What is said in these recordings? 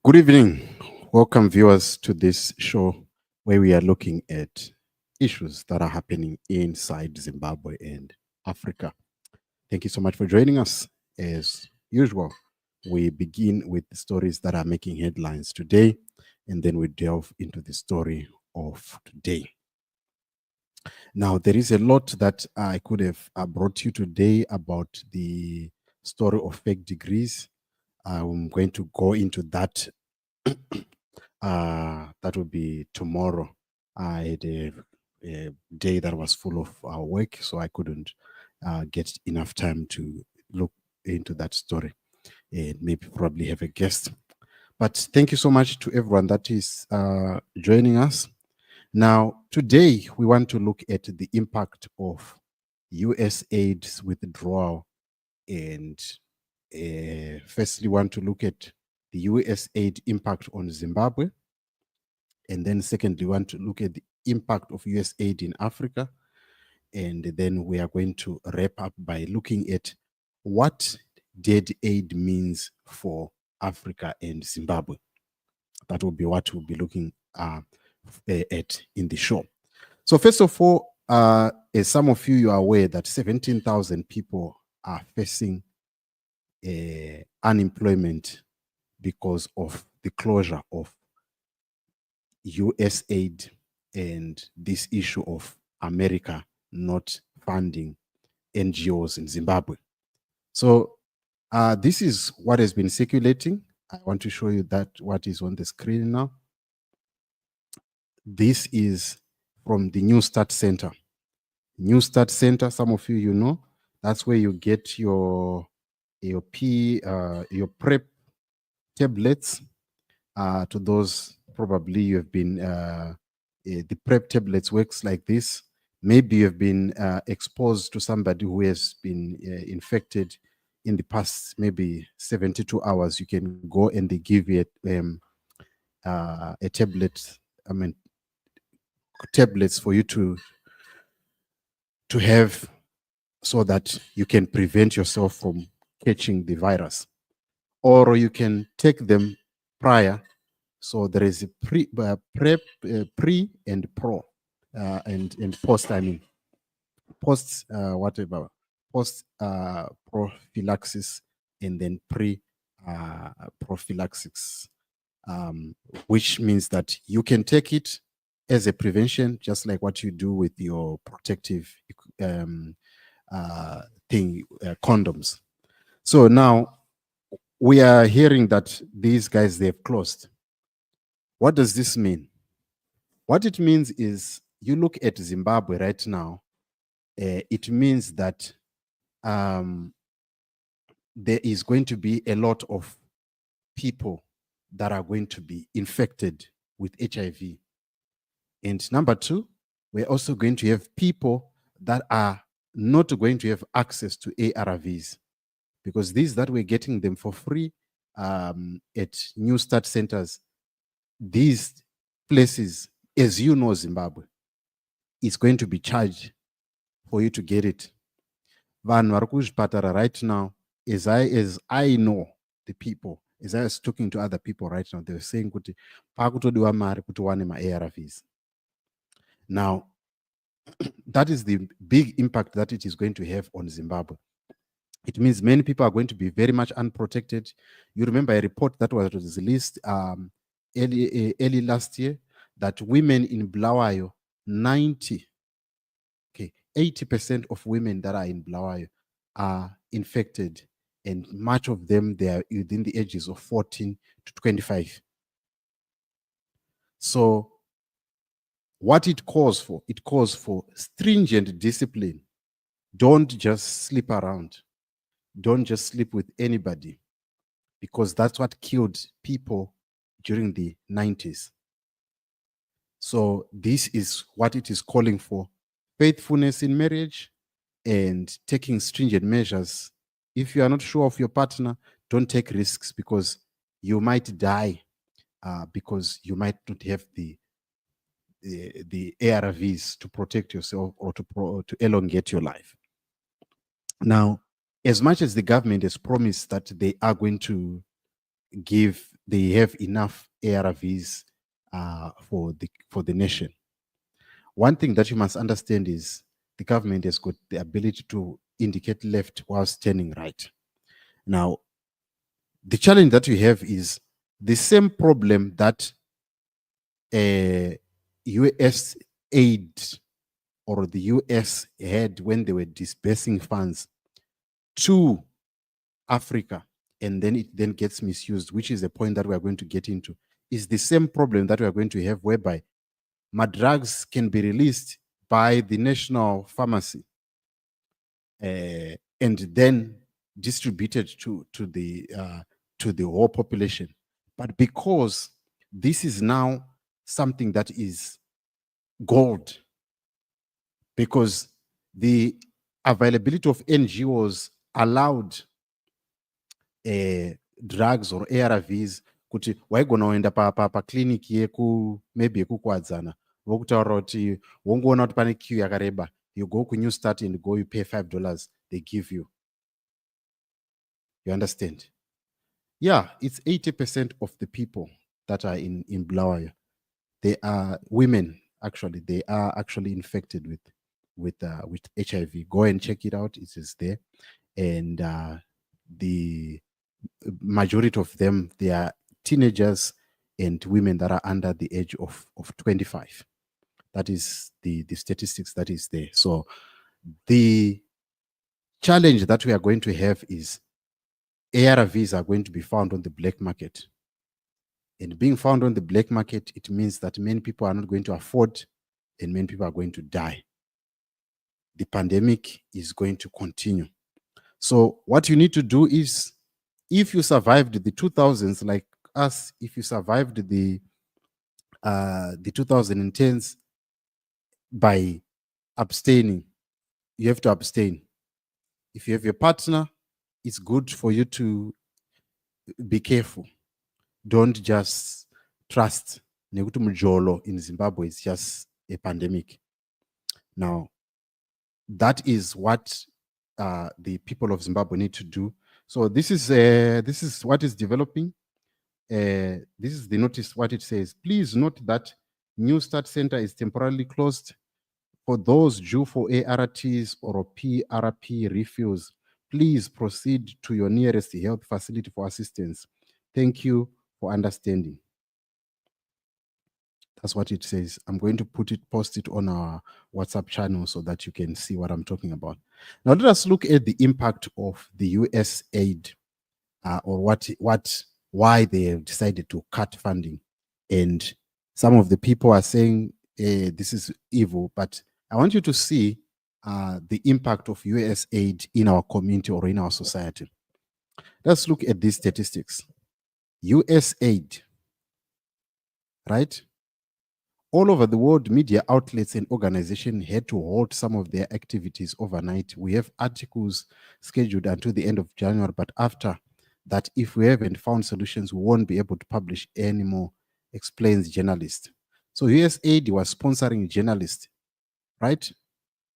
Good evening. Welcome, viewers, to this show where we are looking at issues that are happening inside Zimbabwe and Africa. Thank you so much for joining us. As usual, we begin with the stories that are making headlines today, and then we delve into the story of today. Now, there is a lot that I could have brought you today about the story of fake degrees. I'm going to go into that. That will be tomorrow. I had a day that was full of work, so I couldn't get enough time to look into that story and maybe probably have a guest. But thank you so much to everyone that is joining us. Now, today we want to look at the impact of USAID's withdrawal, and firstly want to look at the USAID impact on Zimbabwe, and then secondly want to look at the impact of USAID in Africa, and then we are going to wrap up by looking at what dead aid means for Africa and Zimbabwe. That will be what we'll be looking at in the show. So first of all, as some of you are aware that 17,000 people are facing unemployment because of the closure of USAID and this issue of America not funding NGOs in Zimbabwe. So this is what has been circulating. I want to show you that what is on the screen now. This is from the New Start Center. New Start Center, some of you know, that's where you get your PrEP tablets. To those probably you have been the PrEP tablets works like this. Maybe you've been exposed to somebody who has been infected in the past maybe 72 hours. You can go and they give you a tablet. I mean, tablets for you to have so that you can prevent yourself from catching the virus, or you can take them prior. So there is a PrEP, pre and pro, and post. I mean, post whatever, post prophylaxis, and then pre prophylaxis, which means that you can take it as a prevention, just like what you do with your protective condoms. So now we are hearing that these guys, they've closed. What does this mean? What it means is, you look at Zimbabwe right now, it means that there is going to be a lot of people that are going to be infected with HIV. And number two, we're also going to have people that are not going to have access to ARVs, because these that we're getting them for free at New Start centers, these places, as you know, Zimbabwe, is going to be charged for you to get it. Vanhu vari kuzvipatara right now, as I know the people, as I was talking to other people right now, they were saying kuti pakutodiwa mari kuti wane ma-ARVs. Now, that is the big impact that it is going to have on Zimbabwe. It means many people are going to be very much unprotected. You remember a report that was released early last year, that women in Bulawayo, 80% of women that are in Bulawayo are infected, and much of them, they are within the ages of 14 to 25. So what it calls for stringent discipline. Don't just sleep around. Don't just sleep with anybody, because that's what killed people during the 90s. So this is what it is calling for: faithfulness in marriage and taking stringent measures. If you are not sure of your partner, don't take risks, because you might die because you might not have the ARVs to protect yourself or to elongate your life. Now, as much as the government has promised that they are going to give they have enough ARVs for the nation. One thing that you must understand is the government has got the ability to indicate left whilst turning right. Now, the challenge that we have is the same problem that US aid or the US had when they were dispersing funds to Africa, and then it then gets misused, which is the point that we are going to get into, is the same problem that we are going to have whereby my drugs can be released by the national pharmacy and then distributed to the whole population. But because this is now something that is gold, because the availability of NGOs allowed drugs or ARVs, kuti waigona kuenda paclinic yeku maybe yekukwadzana vokutaura kuti wongoona kuti pane queue yakareba, you go ku New Start and go, you pay $5, they give you. You understand? Yeah, it's 80% of the people that are in Bulawayo. They are women, actually. They are actually infected with HIV. Go and check it out. It is there. And the majority of them, they are teenagers and women that are under the age of 25. That is the statistics that is there. So the challenge that we are going to have is ARVs are going to be found on the black market. And being found on the black market, it means that many people are not going to afford and many people are going to die. The pandemic is going to continue. So what you need to do is, if you survived the 2000s like us, if you survived the 2010s by abstaining, you have to abstain. If you have your partner, it's good for you to be careful. Don't just trust. Nekuti mujolo in Zimbabwe is just a pandemic. Now, that is what the people of Zimbabwe need to do. So this is what is developing. This is the notice, what it says. Please note that New Start Center is temporarily closed. For those due for ARTs or PRP refills, please proceed to your nearest health facility for assistance. Thank you for understanding. That's what it says. I'm going to post it on our WhatsApp channel so that you can see what I'm talking about. Now let us look at the impact of the US aid, or why they have decided to cut funding. And some of the people are saying this is evil, but I want you to see the impact of US aid in our community or in our society. Let's look at these statistics. US aid, right? All over the world, media outlets and organizations had to halt some of their activities overnight. We have articles scheduled until the end of January, but after that, if we haven't found solutions, we won't be able to publish anymore, explains journalist. So USAID was sponsoring journalists, right?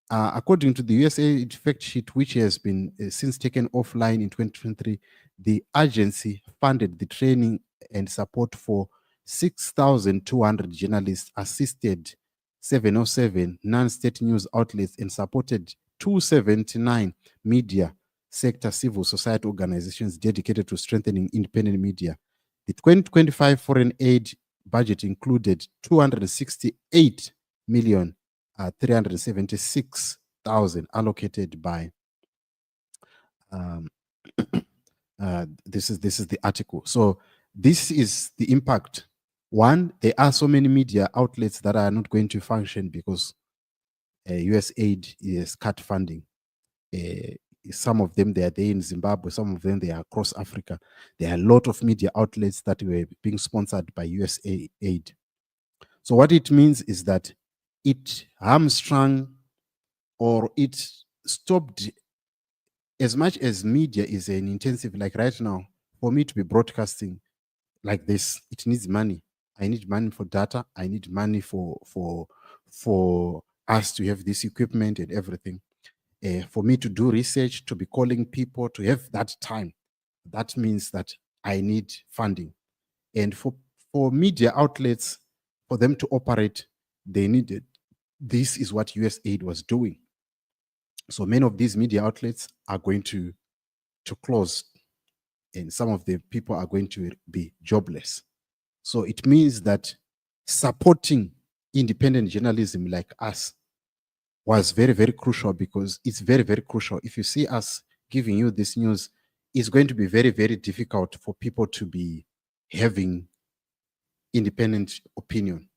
According to the USAID fact sheet, which has been since taken offline in 2023, the agency funded the training and support for 6,200 journalists, assisted 707 non-state news outlets, and supported 279 media sector civil society organizations dedicated to strengthening independent media. The 2025 foreign aid budget included 268 million 376,000 allocated by this is the article. So this is the impact. One, there are so many media outlets that are not going to function because USAID is cut funding. Some of them, they are there in Zimbabwe. Some of them, they are across Africa. There are a lot of media outlets that were being sponsored by USAID. So what it means is that it hamstrung or it stopped, as much as media is an intensive, like right now, for me to be broadcasting like this, it needs money. I need money for data. I need money for us to have this equipment and everything. For me to do research, to be calling people, to have that time, that means that I need funding. And for media outlets, for them to operate, they needed, this is what USAID was doing. So many of these media outlets are going to close, and some of the people are going to be jobless. So it means that supporting independent journalism like us was very, very crucial, because it's very, very crucial. If you see us giving you this news, it's going to be very, very difficult for people to be having independent opinion,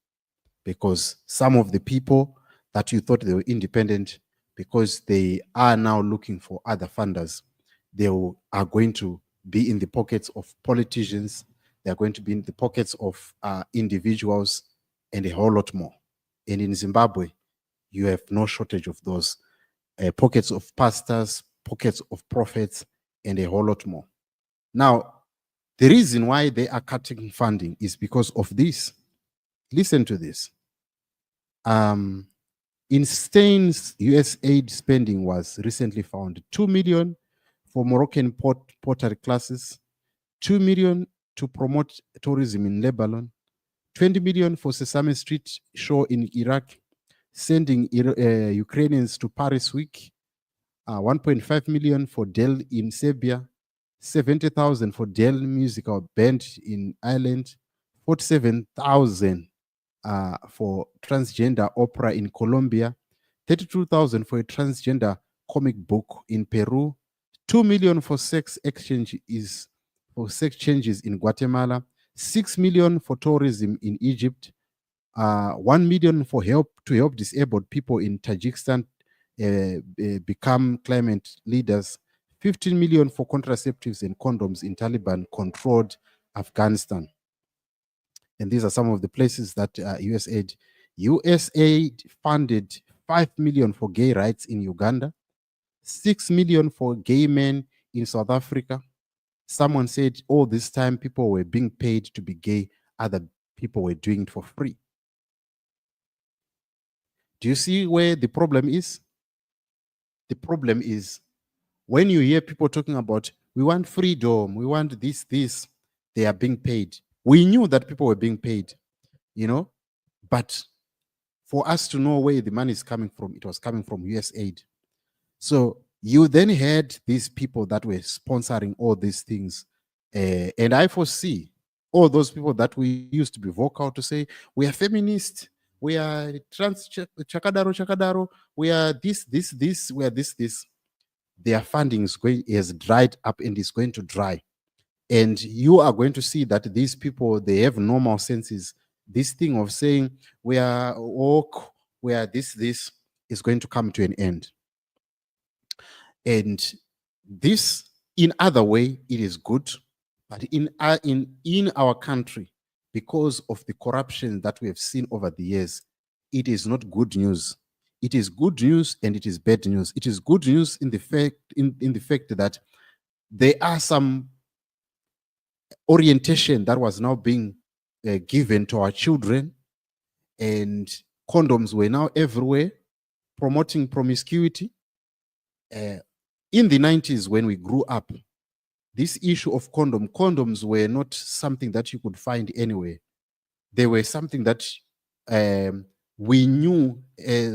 because some of the people that you thought they were independent, because they are now looking for other funders, they are going to be in the pockets of politicians, they're going to be in the pockets of individuals, and a whole lot more. And in Zimbabwe, you have no shortage of those pockets of pastors, pockets of prophets, and a whole lot more. Now, the reason why they are cutting funding is because of this. Listen to this. In Spain's USAID spending was recently found 2 million for Moroccan pottery classes, 2 million to promote tourism in Lebanon, 20 million for Sesame Street show in Iraq, sending Ukrainians to Paris week, 1.5 million for Dell in Serbia, 70,000 for Dell musical band in Ireland, 47,000 for transgender opera in Colombia, 32,000 for a transgender comic book in Peru, 2 million for sex changes in Guatemala, 6 million for tourism in Egypt, 1 million for help disabled people in Tajikistan become climate leaders, 15 million for contraceptives and condoms in Taliban controlled Afghanistan. And these are some of the places that USAID funded 5 million for gay rights in Uganda, 6 million for gay men in South Africa. Someone said all this time people were being paid to be gay, other people were doing it for free. Do you see where the problem is? The problem is when you hear people talking about, we want freedom, we want this, they are being paid. We knew that people were being paid, but for us to know where the money is coming from, it was coming from USAID. So you then had these people that were sponsoring all these things. And I foresee all those people that we used to be vocal to say, we are feminist, we are trans chakadaro, we are this, we are this. Their funding is dried up and is going to dry. And you are going to see that these people, they have normal senses. This thing of saying we are woke, we are this is going to come to an end. And this, in other way, it is good, but in our country, because of the corruption that we have seen over the years, it is not good news. It is good news and it is bad news. It is good news in the fact that there are some orientation that was now being given to our children, and condoms were now everywhere, promoting promiscuity. In the 90s, when we grew up, this issue of condoms were not something that you could find anywhere. They were something that we knew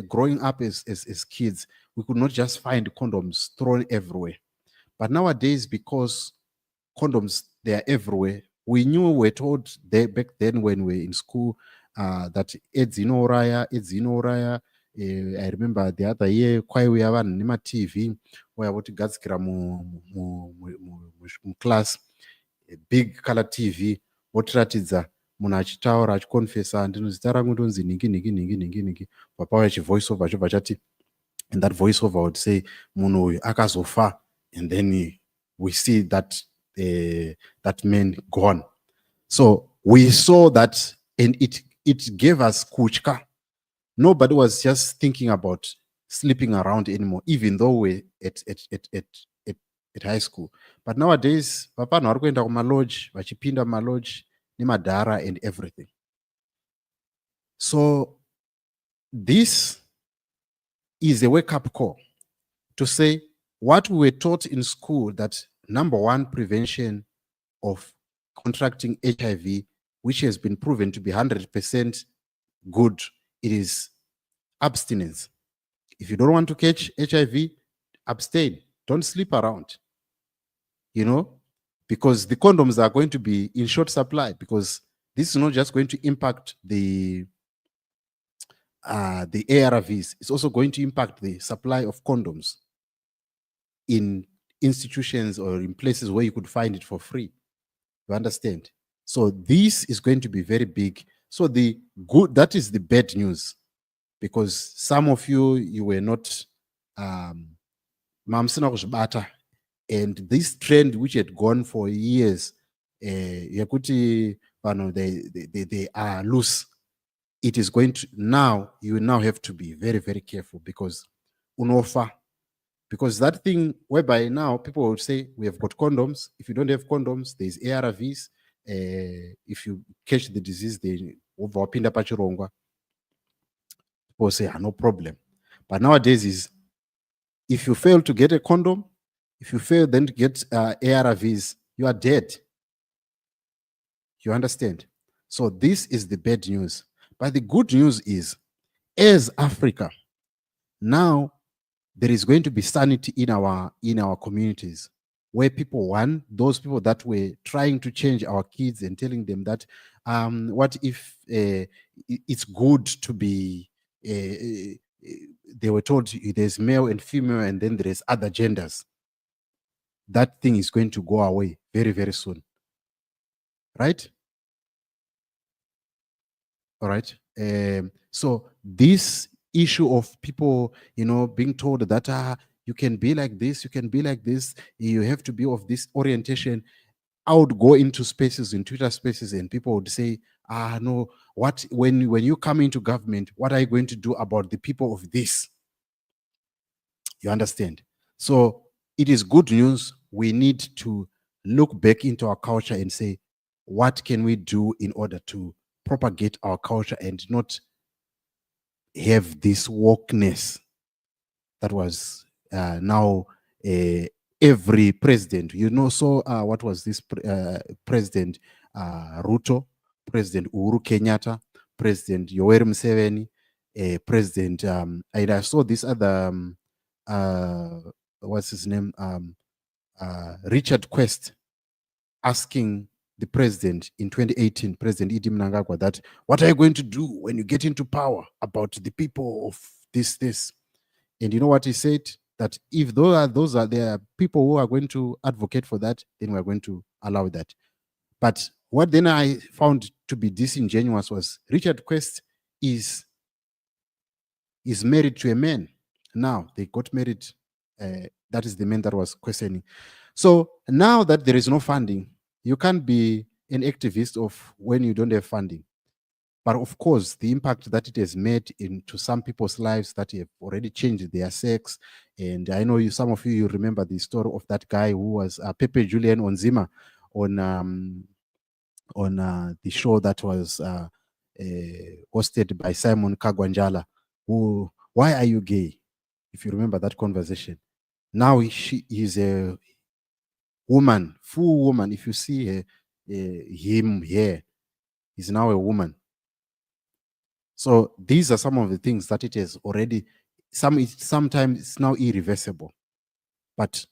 growing up as kids. We could not just find condoms thrown everywhere. But nowadays, because condoms, they are everywhere, we were told back then when we were in school that AIDS inouraya. I remember the other year, we have a TV where what gadzikira mu class, a big color TV, votiratidza munhu achitaura achikonfesa, ndinozita rangu ndonzi ningi papa achivoice over chobva chati, and that voice over would say munhu uyu akazofa, and then we see that that man gone. So we saw that, and it gave us kuchka. Nobody was just thinking about sleeping around anymore, even though we're at high school. But nowadays, papa vari kuenda kumalodge, vachipinda malodge nemadhara and everything. So this is a wake-up call to say what we were taught in school, that number one prevention of contracting HIV which has been proven to be 100% good, it is abstinence. If you don't want to catch HIV, abstain. Don't sleep around, because the condoms are going to be in short supply, because this is not just going to impact the ARVs, it's also going to impact the supply of condoms in institutions or in places where you could find it for free. You understand? So this is going to be very big. So that is the bad news, because some of you were not mamsina kuzvibata, and this trend which had gone for years, yakuti they are loose. It is going to you now have to be very, very careful, because unofa. Because that thing whereby now people would say, we have got condoms. If you don't have condoms, there's ARVs. If you catch the disease, they overpinda pachirongwa. People say, no problem. But nowadays is, if you fail to get a condom, if you fail then to get ARVs, you are dead. You understand? So this is the bad news. But the good news is, as Africa, now there is going to be sanity in our communities, where those people that were trying to change our kids and telling them that what if it's good to be they were told there's male and female and then there is other genders. That thing is going to go away very, very soon. Right? All right. So this issue of people, being told that you can be like this, you can be like this, you have to be of this orientation. I would go into spaces, in Twitter spaces, and people would say, no, when you come into government, what are you going to do about the people of this? You understand? So it is good news. We need to look back into our culture and say, what can we do in order to propagate our culture and not have this wokeness that was now every president, so what was this President Ruto, President Uhuru Kenyatta, President Yoweri Museveni, President, and I saw this other, what's his name, Richard Quest, asking the president in 2018, President Idi Mnangagwa, that what are you going to do when you get into power about the people of this? And you know what he said? That if there are people who are going to advocate for that, then we're going to allow that. But what then I found to be disingenuous was Richard Quest is married to a man. Now they got married. That is the man that was questioning. So now that there is no funding, you can't be an activist of when you don't have funding. But of course, the impact that it has made into some people's lives that have already changed their sex. And I know some of you remember the story of that guy who was Pepe Julian Onzima on the show that was hosted by Simon Kagwanjala. Why are you gay? If you remember that conversation. Now she is a woman, full woman. If you see him here, he's now a woman. So these are some of the things that it has already, sometimes it's now irreversible. But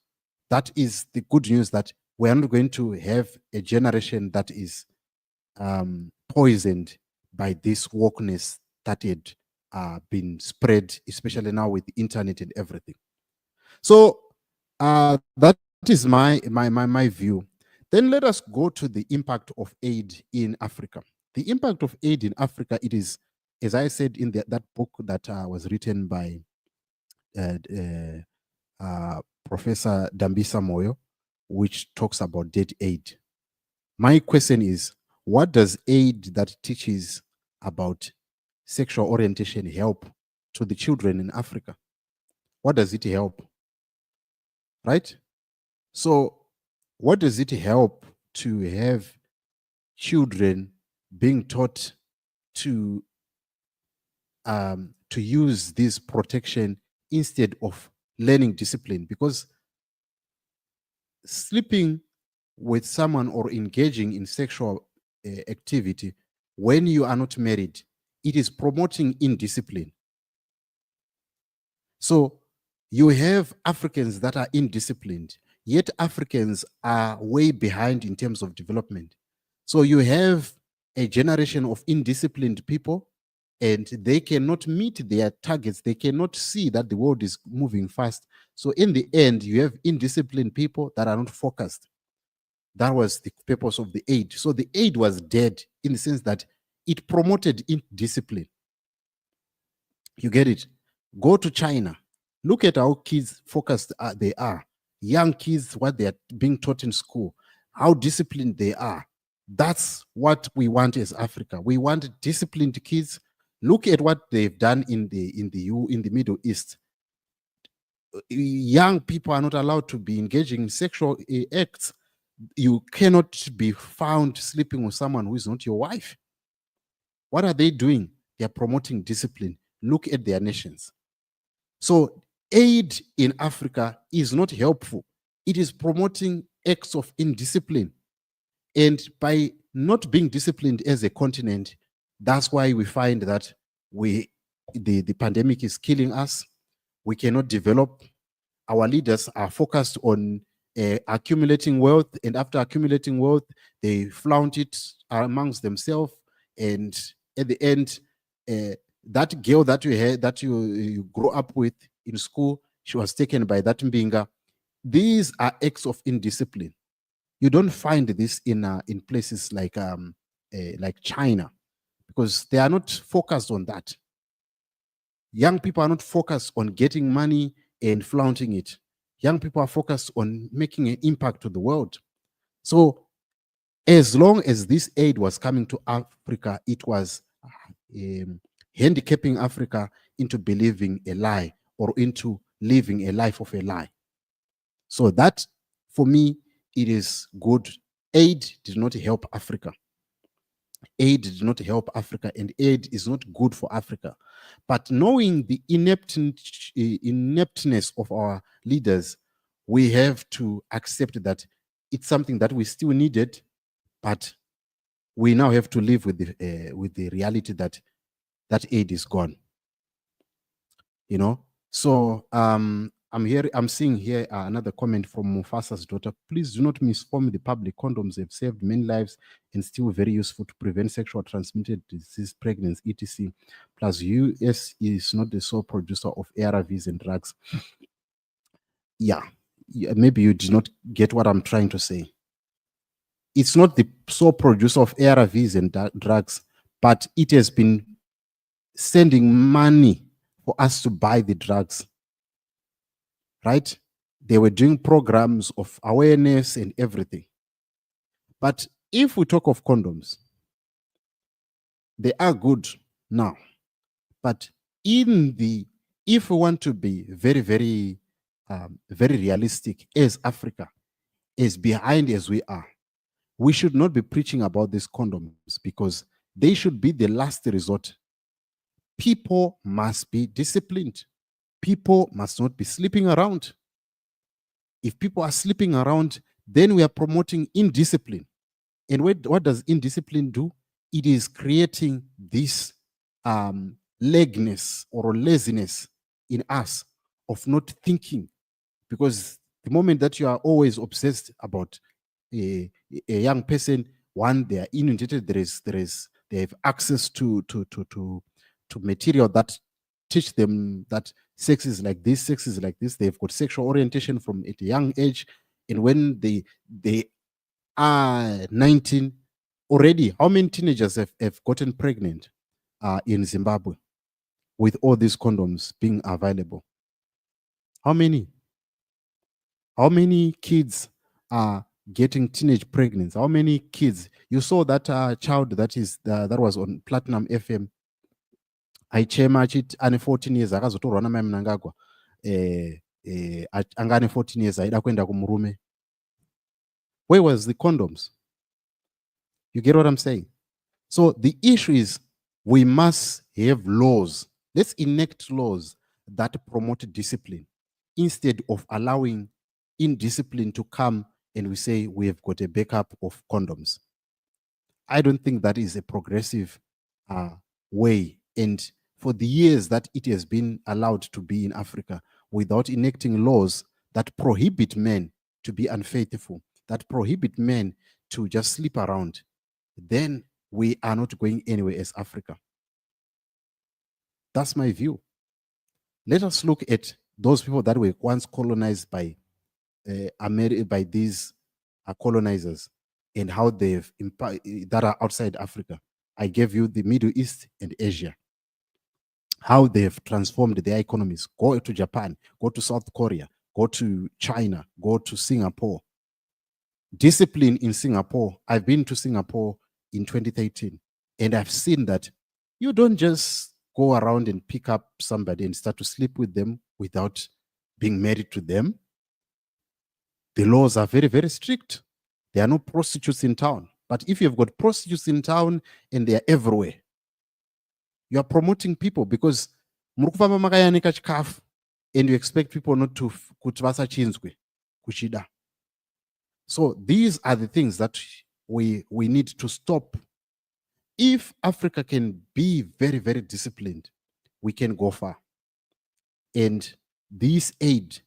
that is the good news, that we are not going to have a generation that is poisoned by this wokeness that had been spread, especially now with the internet and everything. So that is my view. Then let us go to the impact of aid in Africa. The impact of aid in Africa, it is, as I said in that book that was written by Professor Dambisa Moyo, which talks about debt aid. My question is, what does aid that teaches about sexual orientation help to the children in Africa? What does it help? Right? So what does it help to have children being taught to use this protection instead of learning discipline? Because sleeping with someone or engaging in sexual activity when you are not married, it is promoting indiscipline. So you have Africans that are indisciplined, yet Africans are way behind in terms of development. So you have a generation of indisciplined people, and they cannot meet their targets. They cannot see that the world is moving fast. So in the end, you have indisciplined people that are not focused. That was the purpose of the aid. So the aid was dead in the sense that it promoted indiscipline. You get it? Go to China. Look at how kids focused they are. Young kids, what they are being taught in school, how disciplined they are. That's what we want as Africa. We want disciplined kids. Look at what they've done in the Middle East. Young people are not allowed to be engaging in sexual acts. You cannot be found sleeping with someone who is not your wife. What are they doing? They are promoting discipline. Look at their nations. So aid in Africa is not helpful. It is promoting acts of indiscipline. And by not being disciplined as a continent, that's why we find that the pandemic is killing us. We cannot develop. Our leaders are focused on accumulating wealth, and after accumulating wealth, they flaunt it amongst themselves. And at the end, that girl that you had, that you grew up with in school, she was taken by that Mbinga. These are acts of indiscipline. You don't find this in places like China, because they are not focused on that. Young people are not focused on getting money and flaunting it. Young people are focused on making an impact to the world. So as long as this aid was coming to Africa, it was handicapping Africa into believing a lie or into living a life of a lie. So that, for me, it is good. Aid did not help Africa. Aid did not help Africa, and aid is not good for Africa. But knowing the ineptness of our leaders, we have to accept that it's something that we still needed, but we now have to live with the reality that that aid is gone. You know, so I'm seeing here another comment from Mufasa's daughter. Please do not misinform the public. Condoms have saved many lives and still very useful to prevent sexual transmitted disease, pregnancy, etc. Plus, US is not the sole producer of Arvs and drugs. Yeah, maybe you did not get what I'm trying to say. It's not the sole producer of Arvs and drugs, but it has been sending money for us to buy the drugs, right? They were doing programs of awareness and everything. But if we talk of condoms, they are good now. But if we want to be very, very, very realistic as Africa, as behind as we are, we should not be preaching about these condoms, because they should be the last resort. People must be disciplined. People must not be sleeping around. If people are sleeping around, then we are promoting indiscipline. And what does indiscipline do? It is creating this laziness or laziness in us of not thinking. Because the moment that you are always obsessed about a young person, one, they are inundated, they have access to material that teach them that sex is like this, sex is like this. They've got sexual orientation from at a young age. And when they are 19 already, how many teenagers have gotten pregnant in Zimbabwe with all these condoms being available? How many? How many kids are getting teenage pregnancy? How many kids? You saw that child that was on Platinum FM. Aichema achiti ane 14 years akazotorwa namai Mnangagwa anga ane 14 years aida kuenda kumurume. Where was the condoms? You get what I'm saying? So the issue is we must have laws. Let's enact laws that promote discipline instead of allowing indiscipline to come and we say we have got a backup of condoms. I don't think that is a progressive way. And for the years that it has been allowed to be in Africa without enacting laws that prohibit men to be unfaithful, that prohibit men to just sleep around, then we are not going anywhere as Africa. That's my view. Let us look at those people that were once colonized by by these colonizers and how they've that are outside Africa. I gave you the Middle East and Asia, how they've transformed their economies. Go to Japan, go to South Korea, go to China, go to Singapore. Discipline in Singapore. I've been to Singapore in 2013, and I've seen that you don't just go around and pick up somebody and start to sleep with them without being married to them. The laws are very, very strict. There are no prostitutes in town. But if you've got prostitutes in town and they are everywhere, you are promoting people because murukufamba makayanika chikafu and you expect people not to kuti vasachinzwe kuchida. So these are the things that we need to stop. If Africa can be very, very disciplined, we can go far. And this aid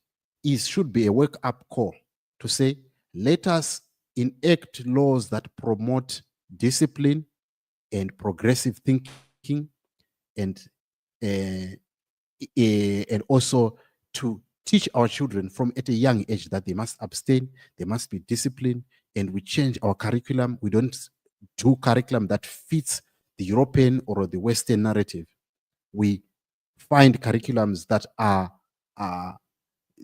should be a wake-up call to say, let us enact laws that promote discipline and progressive thinking, and also to teach our children from at a young age that they must abstain, they must be disciplined, and we change our curriculum. We don't do curriculum that fits the European or the Western narrative. We find curriculums that are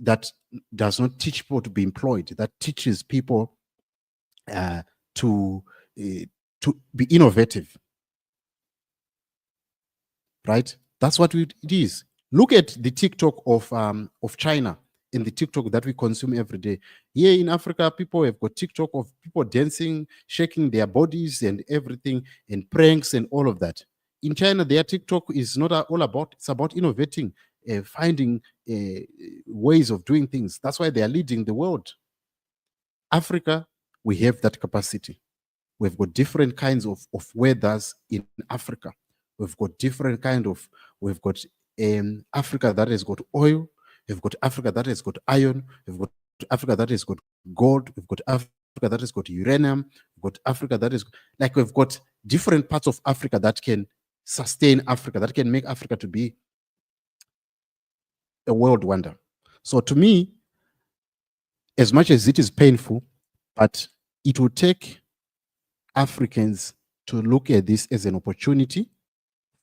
that does not teach people to be employed, that teaches people to be innovative. Right? That's what it is. Look at the TikTok of China and the TikTok that we consume every day. Here in Africa, people have got TikTok of people dancing, shaking their bodies and everything, and pranks and all of that. In China, their TikTok is not all about, it's about innovating, finding ways of doing things. That's why they are leading the world. Africa, we have that capacity. We've got different kinds of weathers in Africa. We've got different we've got Africa that has got oil. We've got Africa that has got iron. We've got Africa that has got gold. We've got Africa that has got uranium. We've got Africa that is we've got different parts of Africa that can sustain Africa, that can make Africa to be a world wonder. So to me, as much as it is painful, but it will take Africans to look at this as an opportunity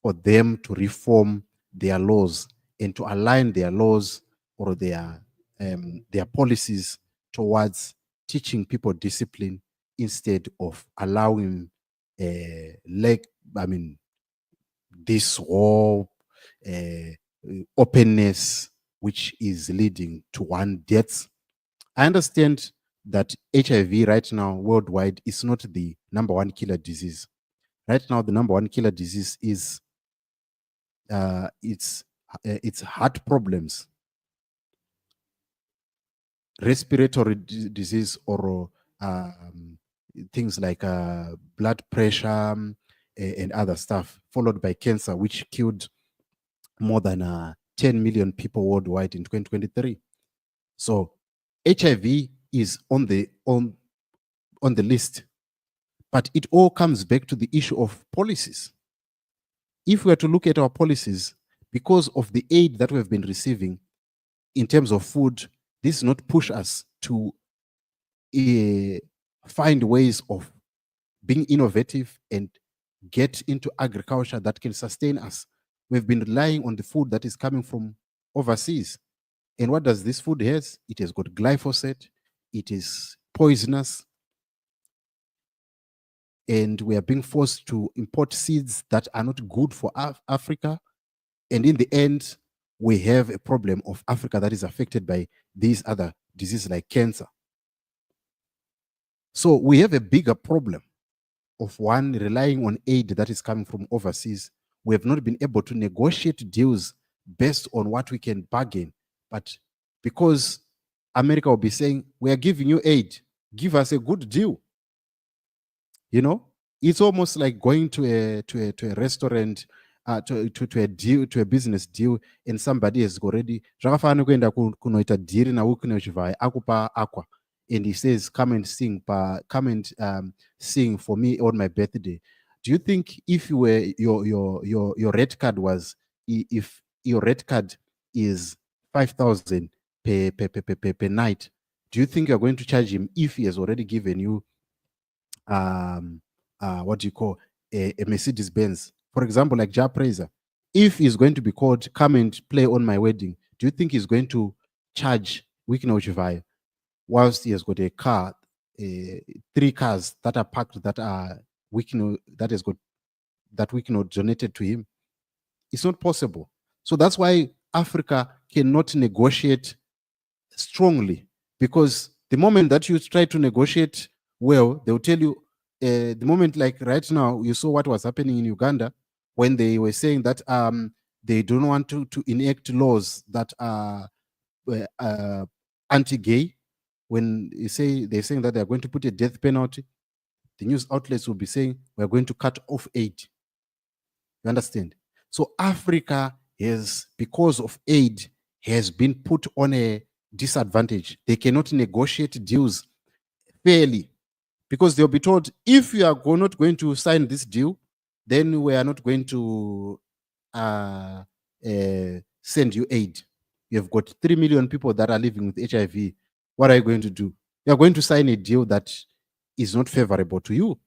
for them to reform their laws and to align their laws or their policies towards teaching people discipline instead of allowing this whole openness which is leading to one death. I understand that HIV right now worldwide is not the number one killer disease. Right now, the number one killer disease is it's heart problems, respiratory disease, or things like blood pressure and other stuff, followed by cancer, which killed more than 10 million people worldwide in 2023. So HIV is on the list, but it all comes back to the issue of policies. If we are to look at our policies, because of the aid that we've been receiving in terms of food, this does not push us to find ways of being innovative and get into agriculture that can sustain us. We've been relying on the food that is coming from overseas. And what does this food has? It has got glyphosate, it is poisonous, and we are being forced to import seeds that are not good for Africa. And in the end, we have a problem of Africa that is affected by these other diseases like cancer. So we have a bigger problem of one, relying on aid that is coming from overseas. We have not been able to negotiate deals based on what we can bargain. But because America will be saying, we are giving you aid, give us a good deal. You know, It's almost like going to a restaurant, to a deal, to a business deal, and somebody has already zvakafanana kuenda kunoita deal naukunechivhai akupa aqua, and he says, come and sing sing for me on my birthday. Do you think if you were your red card was, if your red card is 5,000 per night, do you think you're going to charge him if he has already given you what do you call a Mercedes Benz? For example, like Ja Praiser, if he's going to be called, come and play on my wedding, do you think he's going to charge Wikinochivai whilst he has got a car, 3 cars that are parked that are Wikino, that has got that Wikino donated to him? It's not possible. So that's why Africa cannot negotiate strongly, because the moment that you try to negotiate well, they'll tell you, the moment, like right now, you saw what was happening in Uganda when they were saying that they don't want to enact laws that are anti-gay. When you say they're saying that they're going to put a death penalty, the news outlets will be saying we're going to cut off aid. You understand? So Africa has, because of aid, has been put on a disadvantage. They cannot negotiate deals fairly, because they'll be told, if you are not going to sign this deal, then we are not going to send you aid. You have got 3 million people that are living with HIV. What are you going to do? You are going to sign a deal that is not favorable to you.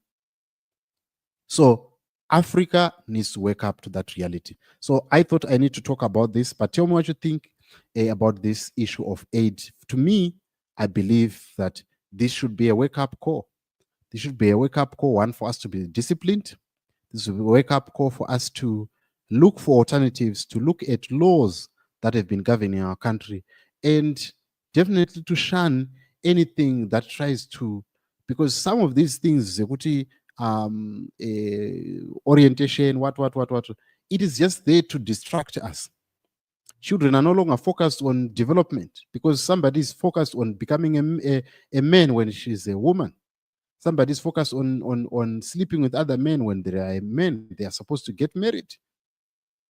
So Africa needs to wake up to that reality. So I thought I need to talk about this, but tell me what you think about this issue of aid. To me, I believe that this should be a wake-up call. This should be a wake-up call, one, for us to be disciplined. This should be a wake-up call for us to look for alternatives, to look at laws that have been governing our country, and definitely to shun anything that tries to, because some of these things, orientation, what, it is just there to distract us. Children are no longer focused on development because somebody is focused on becoming a man when she's a woman. Somebody is focused on sleeping with other men when they are men. They are supposed to get married.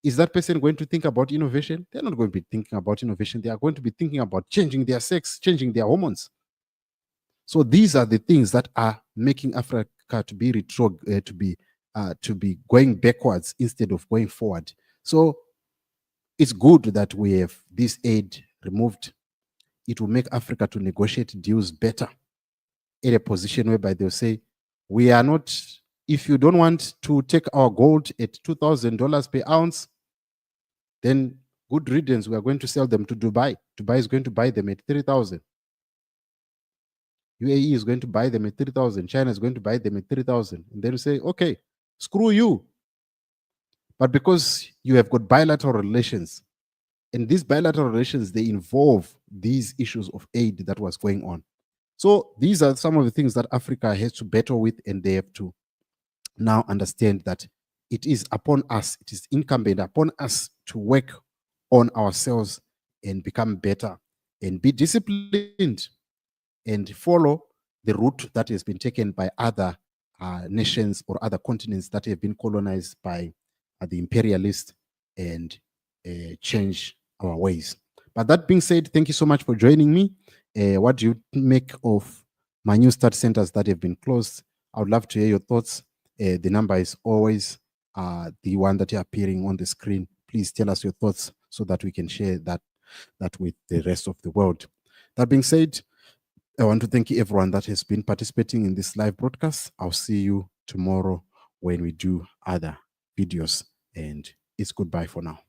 Is that person going to think about innovation? They're not going to be thinking about innovation. They are going to be thinking about changing their sex, changing their hormones. So these are the things that are making Africa to be to be going backwards instead of going forward. So it's good that we have this aid removed. It will make Africa to negotiate deals better, in a position whereby they'll say, we are not, if you don't want to take our gold at $2,000 per ounce, then good riddance, we are going to sell them to Dubai. Dubai is going to buy them at 3,000. UAE is going to buy them at 3,000. China is going to buy them at 3,000. And then you say, okay, screw you. But because you have got bilateral relations, and these bilateral relations, they involve these issues of aid that was going on. So these are some of the things that Africa has to battle with, and they have to now understand that it is upon us, it is incumbent upon us to work on ourselves and become better and be disciplined and follow the route that has been taken by other nations or other continents that have been colonized by the imperialists, and change our ways. But that being said, thank you so much for joining me. What do you make of my new start centers that have been closed? I would love to hear your thoughts. The number is always the one that is appearing on the screen. Please tell us your thoughts so that we can share that with the rest of the world. That being said, I want to thank everyone that has been participating in this live broadcast. I'll see you tomorrow when we do other videos, and it's goodbye for now.